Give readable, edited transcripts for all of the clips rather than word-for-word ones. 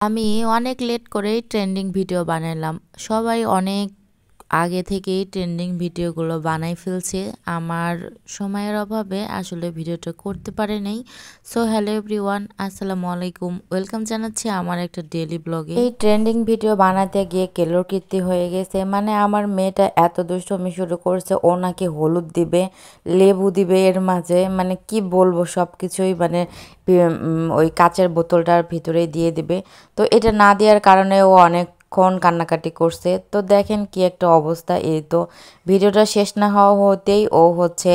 আমি অনেক লেট করেই ট্রেন্ডিং ভিডিও বানালাম। সবাই অনেক আগে থেকেই ট্রেন্ডিং ভিডিওগুলো বানাই ফেলছে। আমার সময়ের অভাবে আসলে ভিডিওটা করতে পারি নাই। সো হ্যালো এভরিওয়ান, আসসালামু আলাইকুম। ওয়েলকাম জানাচ্ছি আমার একটা ডেইলি ব্লগে। এই ট্রেন্ডিং ভিডিও বানাতে গিয়ে কেলোকীর্তি হয়ে গেছে। মানে আমার মেয়েটা এত দুষ্টুমি শুরু করছে, ও নাকি হলুদ দিবে, লেবু দিবে এর মাঝে। মানে কি বলবো, সব কিছুই মানে ওই কাচের বোতলটার ভিতরেই দিয়ে দিবে। তো এটা না দেওয়ার কারণে ও অনেকক্ষণ কান্নাকাটি করছে। তো দেখেন কি একটা অবস্থা। এই তো ভিডিওটা শেষ না হওয়া হতেই ও হচ্ছে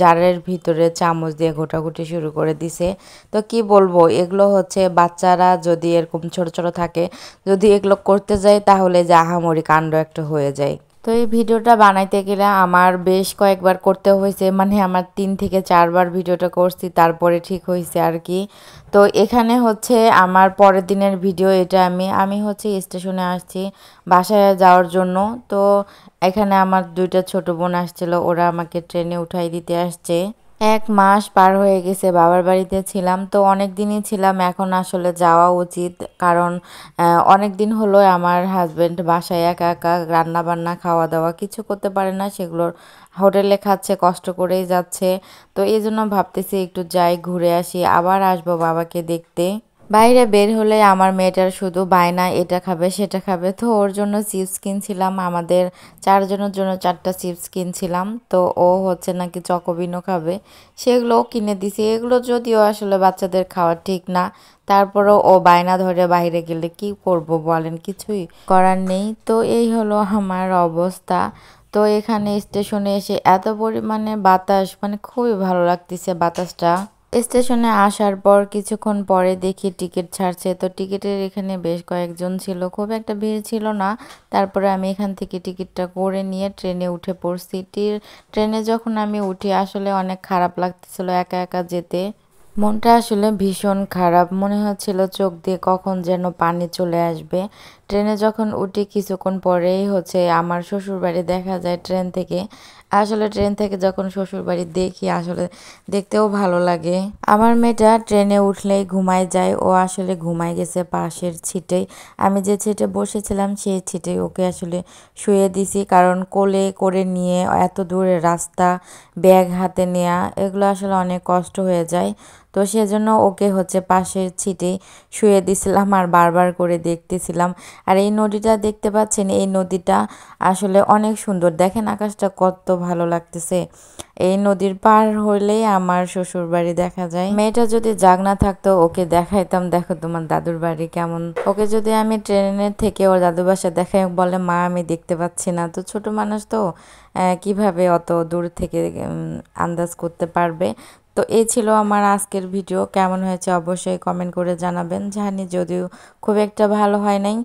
জারের ভিতরে চামচ দিয়ে ঘোটাঘুটি শুরু করে দিছে। তো কি বলবো, এগুলো হচ্ছে বাচ্চারা যদি এরকম ছোট ছোট থাকে, যদি এগুলো করতে যায় তাহলে যে আহামরি কাণ্ড একটা হয়ে যায়। তো এই ভিডিওটা বানাইতে গেলে আমার বেশ কয়েকবার করতে হয়েছে। মানে আমার 3 থেকে 4 বার ভিডিওটা করছি, তারপরে ঠিক হয়েছে আর কি। তো এখানে হচ্ছে আমার পরের দিনের ভিডিও এটা। আমি হচ্ছে স্টেশনে আসছি বাসায় যাওয়ার জন্য। তো এখানে আমার 2টা ছোট বোন আসছিল, ওরা আমাকে ট্রেনে উঠাই দিতে আসছে। 1 মাস পার হয়ে গেছে বাবার বাড়িতে ছিলাম। তো অনেক দিনই ছিলাম, এখন আসলে যাওয়া উচিত। কারণ অনেক দিন হলো আমার হাজবেন্ড বাসায় একা একা রান্না বান্না খাওয়া দাওয়া কিছু করতে পারে না, সেগুলোর হোটেলে খাচ্ছে, কষ্ট করেই যাচ্ছে। তো এই জন্য ভাবতেছি একটু যাই, ঘুরে আসি, আবার আসবো বাবাকে দেখতে। বাইরে বের হলে আমার মেয়েটার শুধু বায়না, এটা খাবে সেটা খাবে। তো ওর জন্য চিপস কিনছিলাম, আমাদের 4 জনের জন্য 4টা চিপস কিনছিলাম। তো ও হচ্ছে নাকি চকোবিনও খাবে, সেগুলোও কিনে দিছি। এগুলো যদিও আসলে বাচ্চাদের খাওয়া ঠিক না, তারপরও ও বায়না ধরে বাইরে গেলে কি করব বলেন, কিছুই করার নেই। তো এই হলো আমার অবস্থা। তো এখানে স্টেশনে এসে এত পরিমাণে বাতাস, মানে খুবই ভালো লাগতেছে বাতাসটা। স্টেশনে আসার পর কিছুক্ষণ পরে দেখি টিকিট ছাড়ছে। তো টিকিটের এখানে বেশ কয়েকজন ছিল, খুব একটা ভিড় ছিল না। তারপরে আমি এখান থেকে টিকিটটা করে নিয়ে ট্রেনে উঠে পড়ছি। ট্রেনে যখন আমি উঠি আসলে অনেক খারাপ লাগতেছিল একা একা যেতে। মনটা আসলে ভীষণ খারাপ, মনে হচ্ছিল চোখ দিয়ে কখন যেন পানি চলে আসবে। ট্রেনে যখন উঠি কিছুক্ষণ পরেই হচ্ছে আমার শ্বশুরবাড়ি দেখা যায় ট্রেন থেকে। আসলে ট্রেন থেকে যখন শ্বশুরবাড়ি দেখি আসলে দেখতেও ভালো লাগে। আমার মেয়েটা ট্রেনে উঠলেই ঘুমায় যায়, ও আসলে ঘুমায় গেছে পাশের সিটেই। আমি যে সিটে বসেছিলাম সেই সিটেই ওকে আসলে শুয়ে দিছি, কারণ কোলে করে নিয়ে এত দূরের রাস্তা, ব্যাগ হাতে নেওয়া, এগুলো আসলে অনেক কষ্ট হয়ে যায়। তো সেজন্য ওকে হচ্ছে পাশের সিটেই শুয়ে দিছিলাম আর বারবার করে দেখতেছিলাম। আর এই নদীটা দেখতে পাচ্ছেন, এই নদীটা আসলে অনেক সুন্দর। দেখেন আকাশটা কত ভালো লাগতেছে। এই নদীর পার হইলেই আমার শ্বশুর বাড়ি দেখা যায়। মেয়েটা যদি জাগনা থাকতো ওকে দেখাইতাম, দেখো তোমার দাদুর বাড়ি কেমন। ওকে যদি আমি ট্রেনের থেকে ওর দাদুর বাসা দেখাই, বলে মা আমি দেখতে পাচ্ছি না। তো ছোট মানুষ তো কিভাবে অত দূর থেকে আন্দাজ করতে পারবে। তো এই ছিল আমার আজকের ভিডিও। কেমন হয়েছে অবশ্যই কমেন্ট করে জানাবেন। জানি যদিও খুব একটা ভালো হয় নাই।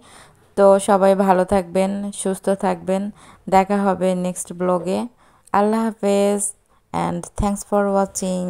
তো সবাই ভালো থাকবেন, সুস্থ থাকবেন। দেখা হবে নেক্সট ব্লগে। আল্লাহ হাফেজ অ্যান্ড থ্যাংকস ফর ওয়াচিং।